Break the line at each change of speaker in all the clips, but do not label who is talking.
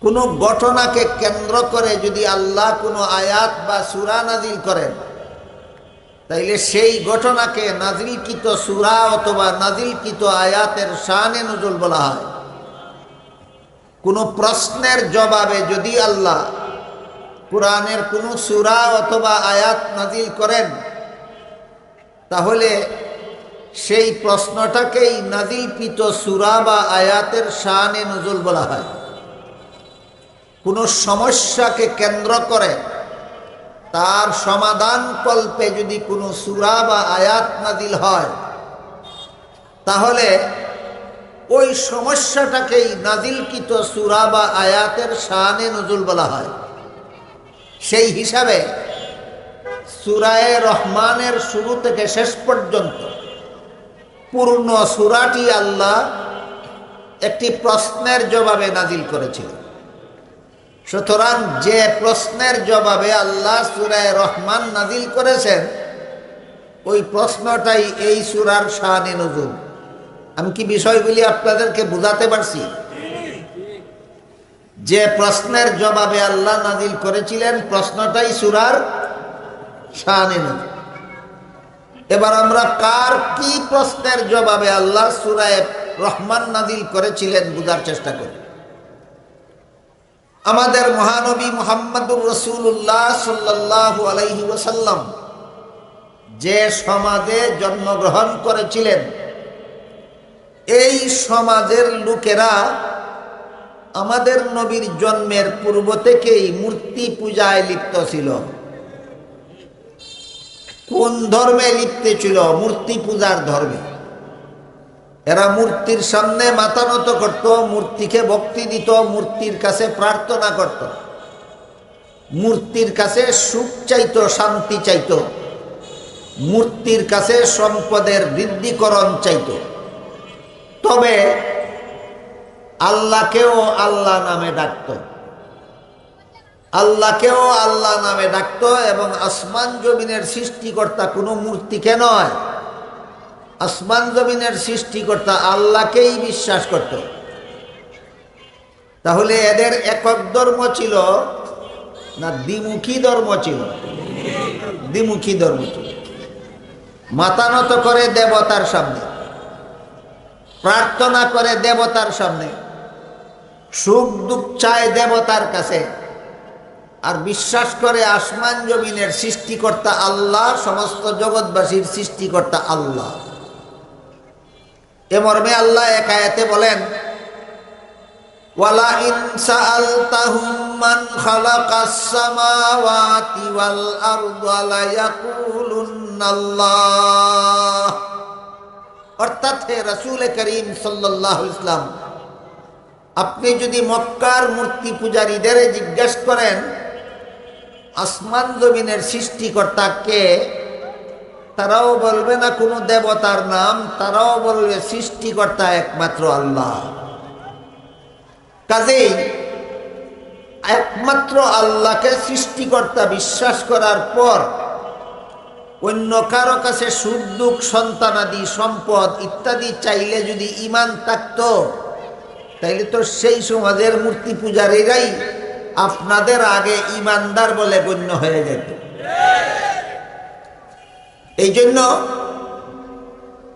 কোনো ঘটনাকে কেন্দ্র করে যদি আল্লাহ কোনো আয়াত বা সূরা নাজিল করেন, তাইলে সেই ঘটনাকে নাজিলকৃত সূরা অথবা নাজিলকৃত আয়াতের শানে নুজুল বলা হয়। কোনো প্রশ্নের জবাবে যদি আল্লাহ কুরআনের কোনো সূরা অথবা আয়াত নাজিল করেন, তাহলে সেই প্রশ্নটাকেই নাজিলকৃত সূরা বা আয়াতের শানে নুজুল বলা হয়। কোনো সমস্যাকে কেন্দ্র করে তার সমাধান কল্পে যদি কোনো সূরা বা আয়াত নাজিল হয়, তাহলে ওই সমস্যাটাকেই নাজিলকৃত সূরা বা আয়াতের শানে নুজুল বলা হয়। সেই হিসাবে সূরায়ে রহমানের শুরু থেকে শেষ পর্যন্ত পূর্ণ সূরাটি আল্লাহ একটি প্রশ্নের জবাবে নাজিল করেছিল। সুতরাং যে প্রশ্নের জবাবে আল্লাহ সূরায়ে রহমান নাজিল করেছেন, ওই প্রশ্নটাই এই সূরার শানে নুজুল। আমি কি বিষয়গুলি আপনাদেরকে বুঝাতে পারছি? যে প্রশ্নের জবাবে আল্লাহ নাজিল করেছিলেন, প্রশ্নটাই সূরার শানে নুজুল। এবার আমরা কার কি প্রশ্নের জবাবে আল্লাহ সূরায়ে রহমান নাজিল করেছিলেন বুঝার চেষ্টা করি। আমাদের মহানবী মুহাম্মদুর রাসূলুল্লাহ সাল্লাল্লাহু আলাইহি ওয়াসাল্লাম যে সমাজে জন্মগ্রহণ করেছিলেন, এই সমাজের লোকেরা আমাদের নবীর জন্মের পূর্ব থেকেই মূর্তি পূজায় লিপ্ত ছিল। কোন ধর্মে লিপ্ত ছিল? মূর্তি পূজার ধর্মে। এরা মূর্তির সামনে মাথা নত করত, মূর্তিকে ভক্তি দিত, মূর্তির কাছে প্রার্থনা করত, মূর্তির কাছে সুখ চাইত, শান্তি চাইত, মূর্তির কাছে সম্পদের বৃদ্ধিকরণ চাইত। তবে আল্লাহকেও আল্লাহ নামে ডাকত, আল্লাহকেও আল্লাহ নামে ডাকত এবং আসমান জমিনের সৃষ্টিকর্তা কোনো মূর্তিকে নয়, আসমান জমিনের সৃষ্টিকর্তা আল্লাহকেই বিশ্বাস করত। তাহলে এদের একক ধর্ম ছিল না দ্বিমুখী ধর্ম ছিল? দ্বিমুখী ধর্ম ছিল। মাথা নত করে দেবতার সামনে, প্রার্থনা করে দেবতার সামনে, সুখ দুঃখ চায় দেবতার কাছে, আর বিশ্বাস করে আসমান জমিনের সৃষ্টিকর্তা আল্লাহ, সমস্ত জগৎবাসীর সৃষ্টিকর্তা আল্লাহ। এ মর্মে আল্লাহ এক আয়াতে বলেন, ওয়ালা ইন সাআলতাহুম মান খালাকাস সামাওয়াতি ওয়াল আরদা লা ইয়াকুলুন্নাল্লাহ। অর্থাৎ হে রাসূল করিম সাল্লাল্লাহু আলাইহি ওয়াসাল্লাম, আপনি যদি মক্কার মূর্তি পূজারীদের জিজ্ঞেস করেন আসমান জমিনের সৃষ্টিকর্তা কে, তারাও বলবে না কোনো দেবতার নাম, তারাও বলবে সৃষ্টিকর্তা একমাত্র আল্লাহ। কাজেই একমাত্র আল্লাহকে সৃষ্টিকর্তা বিশ্বাস করার পর অন্য কারো কাছে সুখ দুঃখ, সন্তানাদি, সম্পদ ইত্যাদি চাইলে যদি ঈমান থাকতো, তাইলে তো সেই সমাজের মূর্তি পূজারীরাই আপনাদের আগে ঈমানদার বলে গণ্য হয়ে যেত। এই জন্য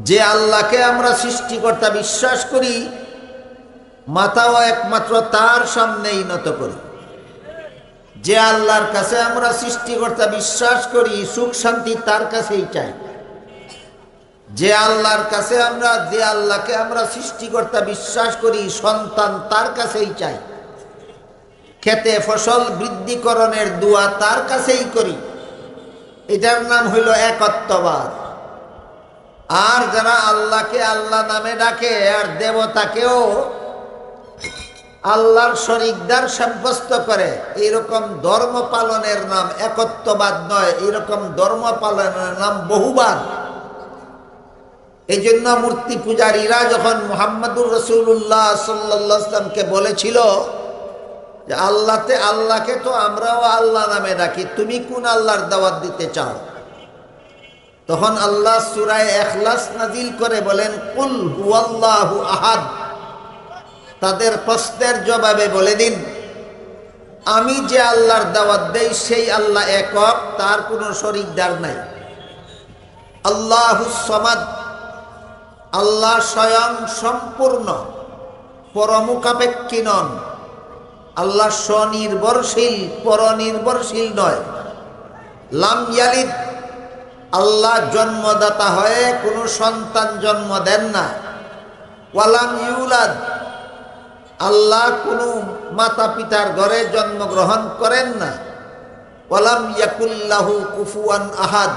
যে আল্লাহকে আমরা সৃষ্টিকর্তা বিশ্বাস করি, মাথাও একমাত্র তার সামনেই নত করি। যে আল্লাহর কাছে আমরা সৃষ্টিকর্তা বিশ্বাস করি, সুখ শান্তি তার কাছেই চাই। যে আল্লাহকে আমরা সৃষ্টিকর্তা বিশ্বাস করি, সন্তান তার কাছেই চাই, খেতে ফসল বৃদ্ধিকরণের দোয়া তার কাছেই করি। এটার নাম হইল একত্ববাদ। আর যারা আল্লাহকে আল্লাহ নামে ডাকে আর দেবতাকেও আল্লাহর শরীকদার সাব্যস্ত করে, এইরকম ধর্ম পালনের নাম একত্ববাদ নয়, এইরকম ধর্ম পালনের নাম বহুবাদ। এই জন্য মূর্তি পূজারীরা যখন মুহাম্মদুর রাসূলুল্লাহ সাল্লাল্লাহু আলাইহি ওয়াসাল্লামকে বলেছিল যে আল্লাহকে তো আমরাও আল্লাহ নামে ডাকি, তুমি কোন আল্লাহর দাওয়াত দিতে চাও? তখন আল্লাহ সূরা ইখলাস নাজিল করে বলেন, কুল হুয়াল্লাহু আহাদ। তাদের প্রশ্নের জবাবে বলে দিন আমি যে আল্লাহর দাওয়াত দেই সেই আল্লাহ একক, তার কোনো শরীকদার নাই। আল্লাহুস সামাদ, আল্লাহ স্বয়ং সম্পূর্ণ, পরমুখাপেক্ষী নন। আল্লাহ স্বনির্ভরশীল, পরনির্ভরশীল নয়। লাম ইয়ালিদ, আল্লাহ জন্মদাতা হয়ে কোনো সন্তান জন্ম দেন না। ওয়ালাম ইউলাদ, আল্লাহ কোনো মাতা পিতার ঘরে জন্মগ্রহণ করেন না। ওয়ালাম ইয়াকুল্লাহু কুফুয়ান আহাদ,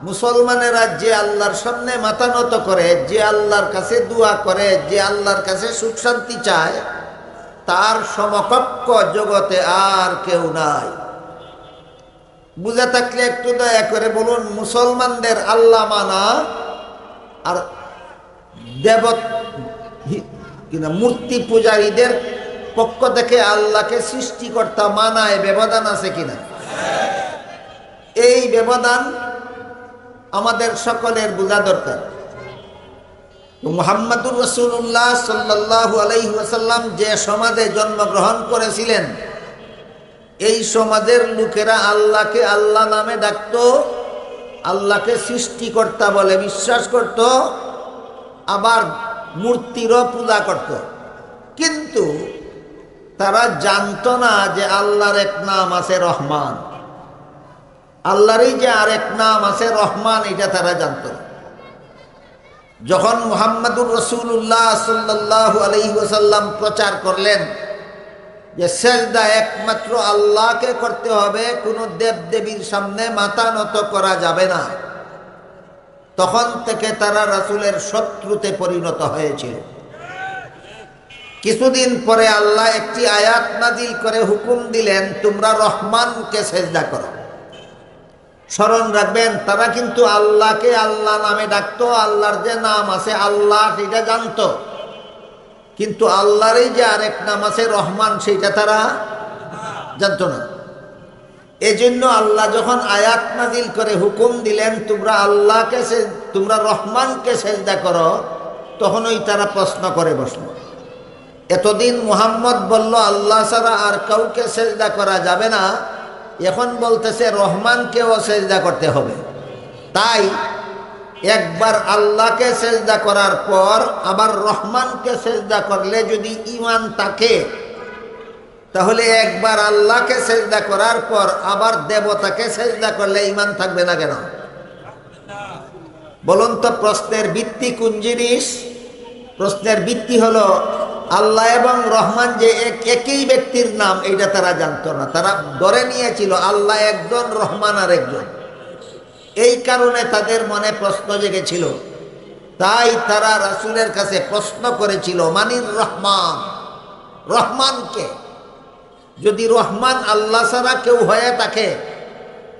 মুসলমানেরা যে আল্লাহর সামনে মাথা নত করে, যে আল্লাহর কাছে দোয়া করে, যে আল্লাহর কাছে সুখ শান্তি চায়, তার সমকক্ষ জগতে আর কেউ নাই। বুঝে থাকলে একটু দয়া করে বলুন, মুসলমানদের আল্লাহ মানা আর দেবত কিনা মূর্তি পূজারীদের পক্ষ থেকে আল্লাহকে সৃষ্টিকর্তা মানায় ব্যবধান আছে কিনা? এই ব্যবধান আমাদের সকলের বোঝা দরকার। মুহাম্মাদুর রাসূলুল্লাহ সাল্লাল্লাহু আলাইহি ওয়াসাল্লাম যে সমাজে জন্মগ্রহণ করেছিলেন, এই সমাজের লোকেরা আল্লাহকে আল্লাহ নামে ডাকত, আল্লাহকে সৃষ্টিকর্তা বলে বিশ্বাস করত, আবার মূর্তিরও পূজা করত। কিন্তু তারা জানতো না যে আল্লাহর এক নাম আছে রহমান। আল্লাহরই যে আরেক নাম আছে রহমান, এটা তারা জানতো না। যখন মুহাম্মাদুর রাসূলুল্লাহ সাল্লাল্লাহু আলাইহি ওয়াসাল্লাম প্রচার করলেন যে সেজদা একমাত্র আল্লাহকে করতে হবে, কোনো দেব দেবীর সামনে মাথা নত করা যাবে না, তখন থেকে তারা রাসূলের শত্রুতে পরিণত হয়েছিল। কিছুদিন পরে আল্লাহ একটি আয়াত নাজিল করে হুকুম দিলেন, তোমরা রহমানকে সেজদা করো। স্মরণ রাখবেন, তারা কিন্তু আল্লাহকে আল্লাহ নামে ডাকতো, আল্লাহর যে নাম আছে আল্লাহ সেটা জানতো, কিন্তু আল্লাহরই যে আরেক নাম আছে রহমান সেটা তারা জানতো না। এজন্য আল্লাহ যখন আয়াত নাজিল করে হুকুম দিলেন তোমরা রহমানকে সেজদা করো, তখন ওই তারা প্রশ্ন করে বসলো। এতদিন মুহাম্মদ বলল আল্লাহ ছাড়া আর কাউকে সেজদা করা যাবে না, এখন বলতেছে রহমানকেও সেজদা করতে হবে। তাই একবার আল্লাহকে সেজদা করার পর আবার রহমানকে সেজদা করলে যদি ঈমান থাকে, তাহলে একবার আল্লাহকে সেজদা করার পর আবার দেবতাকে সেজদা করলে ঈমান থাকবে না কেন? বলুন তো, প্রশ্নের ভিত্তি কোন জিনিস? প্রশ্নের ভিত্তি হলো আল্লাহ এবং রহমান যে একই ব্যক্তির নাম, এইটা তারা জানতো না। তারা ধরে নিয়েছিল আল্লাহ একজন, রহমান আর একজন। এই কারণে তাদের মনে প্রশ্ন জেগেছিল। তাই তারা রাসূলের কাছে প্রশ্ন করেছিল, মানির রহমান, রহমানকে? যদি রহমান আল্লাহ ছাড়া কেউ হয়ে থাকে,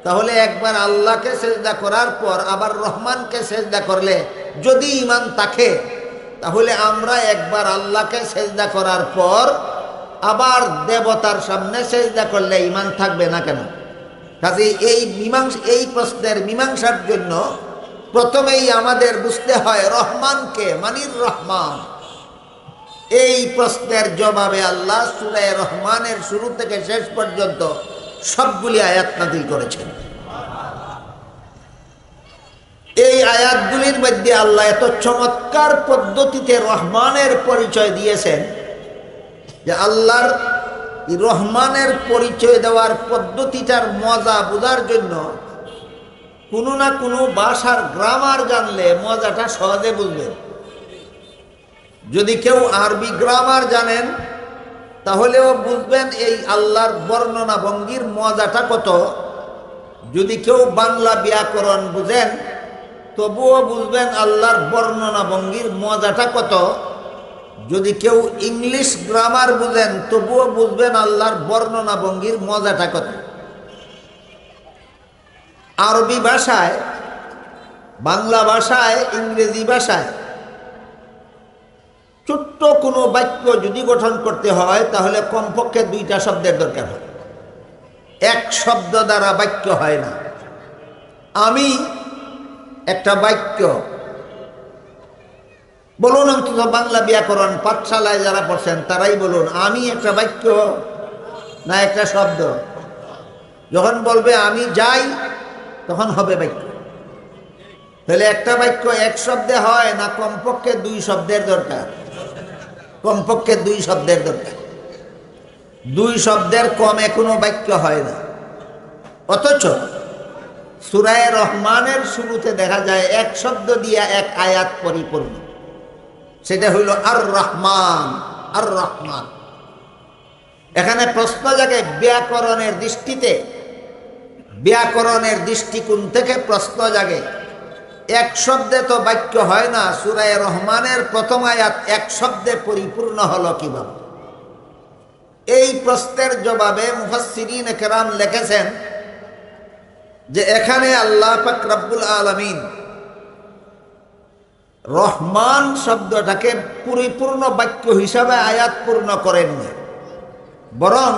তাহলে একবার আল্লাহকে সেজদা করার পর আবার রহমানকে সেজদা করলে যদি ঈমান থাকে, তাহলে আমরা একবার আল্লাহকে সেজদা করার পর আবার দেবতার সামনে সেজদা করলে ঈমান থাকবে না কেন? কাজে এই প্রশ্নের মীমাংসার জন্য প্রথমেই আমাদের বুঝতে হয় রহমানকে, মানির রহমান। এই প্রশ্নের জবাবে আল্লাহ সূরা রহমানের শুরু থেকে শেষ পর্যন্ত সবগুলি আয়াত নাযিল করেছেন। এই আয়াতগুলির মধ্যে আল্লাহ এত চমৎকার পদ্ধতিতে রহমানের পরিচয় দিয়েছেন যে আল্লাহর রহমানের পরিচয় দেওয়ার পদ্ধতিটার মজা বোঝার জন্য কোনো না কোনো ভাষার গ্রামার জানলে মজাটা সহজে বুঝবেন। যদি কেউ আরবি গ্রামার জানেন, তাহলেও বুঝবেন এই আল্লাহর বর্ণনা ভঙ্গির মজাটা কত। যদি কেউ বাংলা ব্যাকরণ বুঝেন, তবুও বুঝবেন আল্লাহর বর্ণনা ভঙ্গির মজাটা কত। যদি কেউ ইংলিশ গ্রামার বুঝেন, তবুও বুঝবেন আল্লাহর বর্ণনা ভঙ্গির মজাটা কত। আরবি ভাষায়, বাংলা ভাষায়, ইংরেজি ভাষায় ছোট্ট কোনো বাক্য যদি গঠন করতে হয়, তাহলে কমপক্ষে 2টা শব্দের দরকার হয়। এক শব্দ দ্বারা বাক্য হয় না। আমি একটা বাক্য, বলুন অন্তত বাংলা ব্যাকরণ পাঠশালায় যারা পড়ছেন তারাই বলুন, আমি একটা বাক্য। না একটা শব্দ? যখন বলবে আমি যাই তখন হবে বাক্য। তাহলে একটা বাক্য এক শব্দে হয় না কমপক্ষে দুই শব্দের দরকার? কমপক্ষে দুই শব্দের দরকার। দুই শব্দের কমে কোনো বাক্য হয় না। অথচ সূরা রহমানের শুরুতে দেখা যায় এক শব্দ দিয়ে এক আয়াত পরিপূর্ণ, সেটা হইল আর রহমান। আর রহমান, এখানে প্রশ্ন জাগে ব্যাকরণের দৃষ্টিতে, ব্যাকরণের দৃষ্টিকোণ থেকে প্রশ্ন জাগে, এক শব্দে তো বাক্য হয় না, সূরা রহমানের প্রথম আয়াত এক শব্দে পরিপূর্ণ হলো কিভাবে? এই প্রশ্নের জবাবে মুফাসসিরিন কেরাম লিখেছেন যে এখানে আল্লাহ পাক রব্বুল আলামিন রহমান শব্দটাকে পরিপূর্ণ বাক্য হিসাবে আয়াত পূর্ণ করেননি, বরং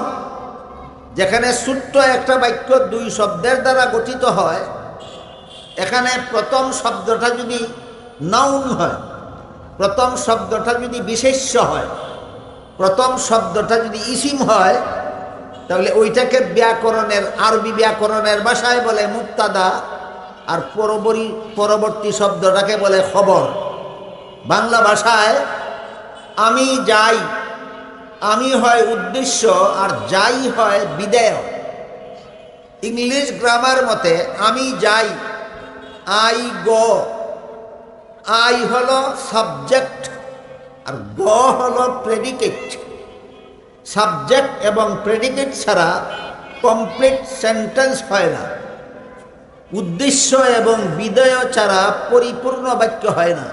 যেখানে ছোট্ট একটা বাক্য দুই শব্দের দ্বারা গঠিত হয়, এখানে প্রথম শব্দটা যদি নাউন হয়, প্রথম শব্দটা যদি বিশেষ্য হয়, প্রথম শব্দটা যদি ইসিম হয়, তাহলে ওইটাকে ব্যাকরণের, আরবি ব্যাকরণের ভাষায় বলে মুবতাদা, আর পরবর্তী শব্দটাকে বলে খবর। বাংলা ভাষায় আমি যাই, আমি হয় উদ্দেশ্য আর যাই হয় বিধেয়। ইংলিশ গ্রামার মতে আমি যাই, আই গো, আই হলো সাবজেক্ট আর গো হলো প্রেডিকেট। সাবজেক্ট এবং প্রেডিকেট ছাড়া কমপ্লিট সেন্টেন্স হয় না। উদ্দেশ্য এবং বিধেয় ছাড়া পরিপূর্ণ বাক্য হয় না।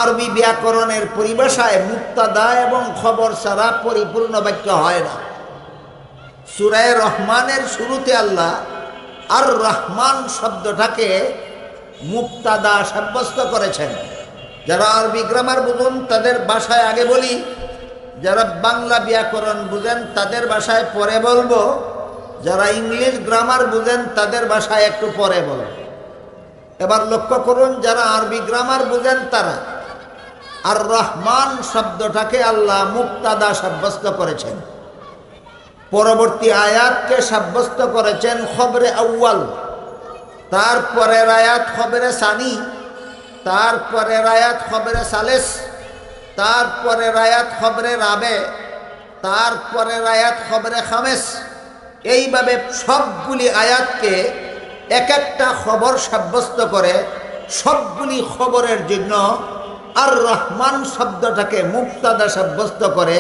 আরবি ব্যাকরণের পরিভাষায় মুবতাদা এবং খবর ছাড়া পরিপূর্ণ বাক্য হয় না। সূরা রহমানের শুরুতে আল্লাহ আর রহমান শব্দটাকে মুবতাদা সাব্যস্ত করেছেন। যারা আরবি গ্রামার বুঝুন তাদের ভাষায় আগে বলি, যারা বাংলা ব্যাকরণ বুঝেন তাদের ভাষায় পরে বলবো, যারা ইংলিশ গ্রামার বুঝেন তাদের ভাষায় একটু পরে বলবো। এবার লক্ষ্য করুন, যারা আরবি গ্রামার বুঝেন তারা আর রহমান শব্দটাকে আল্লাহ মুবতাদা সাব্যস্ত করেছেন, পরবর্তী আয়াতকে সাব্যস্ত করেছেন খবরে আউয়াল, তারপরের আয়াত খবরে সানি, তারপরের আয়াত খবরে সালেস, তারপরের আয়াত খবরে রাবে, তারপরের আয়াত খবরে খামেস। এইভাবে সবগুলি আয়াতকে এক একটা খবর সাব্যস্ত করে সবগুলি খবরের জন্য আর রহমান শব্দটাকে মুবতাদা সাব্যস্ত করে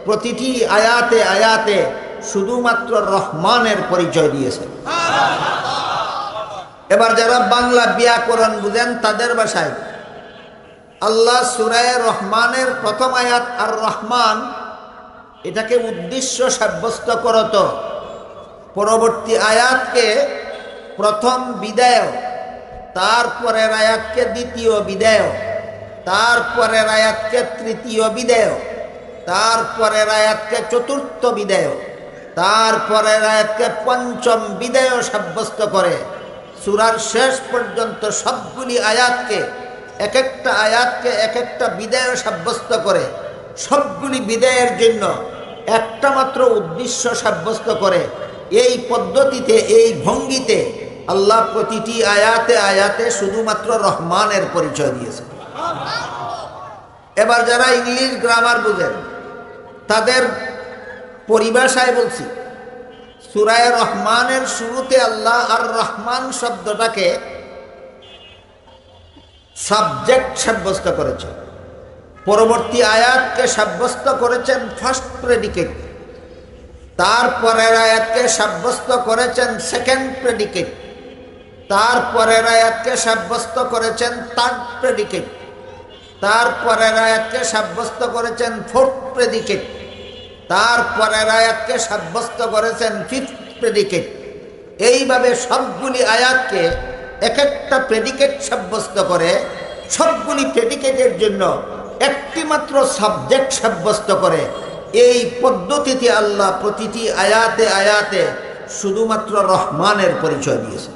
প্রতিটি আয়াতে আয়াতে শুধুমাত্র রহমানের পরিচয় দিয়েছে। এবার যারা বাংলা ব্যাকরণ বুঝেন তাদের ভাষায় আল্লাহ সূরা রহমানের প্রথম আয়াত আর রহমান, এটাকে উদ্দেশ্য সাব্যস্ত করত, পরবর্তী আয়াতকে প্রথম বিদায়, তারপরের আয়াতকে দ্বিতীয় বিদায়, তারপরের আয়াতকে তৃতীয় বিদায়, তারপরের আয়াতকে চতুর্থ বিদায়, তারপরের আয়াতকে পঞ্চম বিদায় সাব্যস্ত করে সূরার শেষ পর্যন্ত সবগুলি আয়াতকে, এক একটা আয়াতকে এক একটা বিদায় সাব্যস্ত করে সবগুলি বিদায়ের জন্য একটা মাত্র উদ্দেশ্য সাব্যস্ত করে। এই পদ্ধতিতে, এই ভঙ্গিতে আল্লাহ প্রতিটি আয়াতে আয়াতে শুধুমাত্র রহমানের পরিচয় দিয়েছে। এবার যারা ইংলিশ গ্রামার বুঝেন তাদের পরিভাষায় বলছি, সূরা রহমানের শুরুতে আল্লাহ আর রহমান শব্দটাকে সাবজেক্ট সাব্যস্ত করেছে, পরবর্তী আয়াতকে সাব্যস্ত করেছেন ফার্স্ট প্রেডিকেট, তারপরের আয়াতকে সাব্যস্ত করেছেন সেকেন্ড প্রেডিকেট, তারপরের আয়াতকে সাব্যস্ত করেছেন থার্ড প্রেডিকেট, তারপরের আয়াতকে সাব্যস্ত করেছেন ফোর্থ প্রেডিকেট, তারপরের আয়াতকে সাব্যস্ত করেছেন ফিফথ প্রেডিকেট। এইভাবে সবগুলি আয়াতকে এক একটা প্রেডিকেট সাব্যস্ত করে সবগুলি প্রেডিকেটের জন্য একটি মাত্র সাবজেক্ট সাব্যস্ত করে। এই পদ্ধতিতে আল্লাহ প্রতিটি আয়াতে আয়াতে শুধুমাত্র রহমানের পরিচয় দিয়েছে।